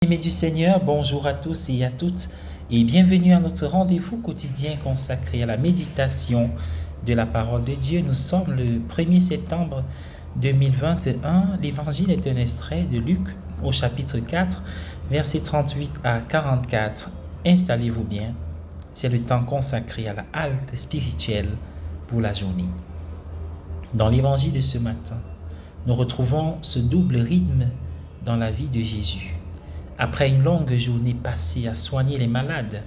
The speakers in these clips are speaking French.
Aimés du Seigneur, bonjour à tous et à toutes et bienvenue à notre rendez-vous quotidien consacré à la méditation de la parole de Dieu. Nous sommes le 1er septembre 2021. L'évangile est un extrait de Luc au chapitre 4, versets 38 à 44. Installez-vous bien, c'est le temps consacré à la halte spirituelle pour la journée. Dans l'évangile de ce matin, nous retrouvons ce double rythme dans la vie de Jésus. Après une longue journée passée à soigner les malades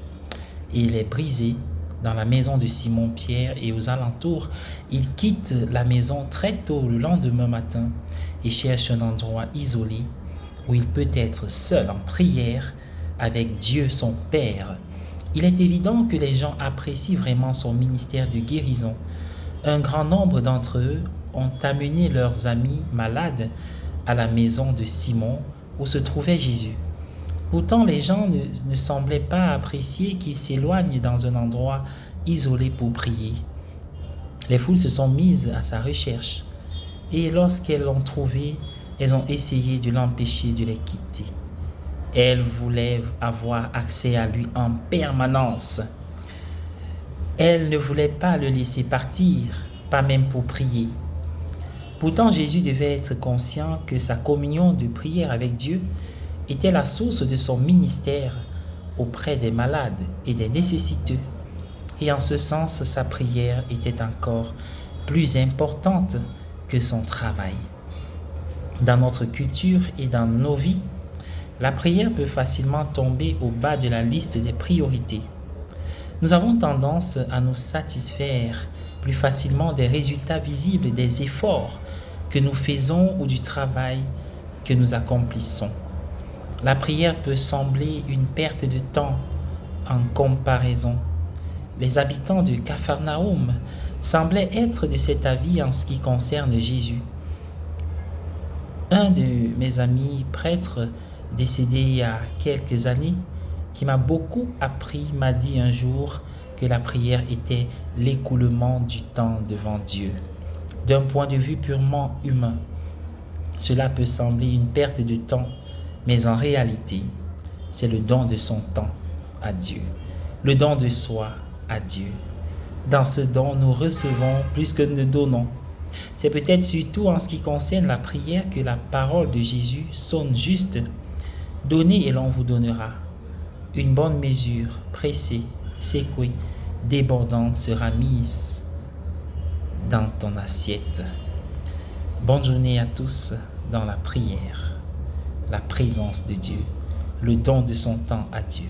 et les brisés dans la maison de Simon-Pierre et aux alentours, il quitte la maison très tôt le lendemain matin et cherche un endroit isolé où il peut être seul en prière avec Dieu son Père. Il est évident que les gens apprécient vraiment son ministère de guérison. Un grand nombre d'entre eux ont amené leurs amis malades à la maison de Simon où se trouvait Jésus. Pourtant, les gens ne semblaient pas apprécier qu'il s'éloigne dans un endroit isolé pour prier. Les foules se sont mises à sa recherche et lorsqu'elles l'ont trouvé, elles ont essayé de l'empêcher de les quitter. Elles voulaient avoir accès à lui en permanence. Elles ne voulaient pas le laisser partir, pas même pour prier. Pourtant, Jésus devait être conscient que sa communion de prière avec Dieu était la source de son ministère auprès des malades et des nécessiteux. Et en ce sens, sa prière était encore plus importante que son travail. Dans notre culture et dans nos vies, la prière peut facilement tomber au bas de la liste des priorités. Nous avons tendance à nous satisfaire plus facilement des résultats visibles des efforts que nous faisons ou du travail que nous accomplissons. La prière peut sembler une perte de temps en comparaison. Les habitants de Capharnaüm semblaient être de cet avis en ce qui concerne Jésus. Un de mes amis prêtres décédé il y a quelques années, qui m'a beaucoup appris, m'a dit un jour que la prière était l'écoulement du temps devant Dieu. D'un point de vue purement humain, cela peut sembler une perte de temps, mais en réalité, c'est le don de son temps à Dieu, le don de soi à Dieu. Dans ce don, nous recevons plus que nous donnons. C'est peut-être surtout en ce qui concerne la prière que la parole de Jésus sonne juste. Donnez et l'on vous donnera. Une bonne mesure, pressée, secouée, débordante sera mise dans ton assiette. Bonne journée à tous dans la prière, la présence de Dieu, le don de son temps à Dieu.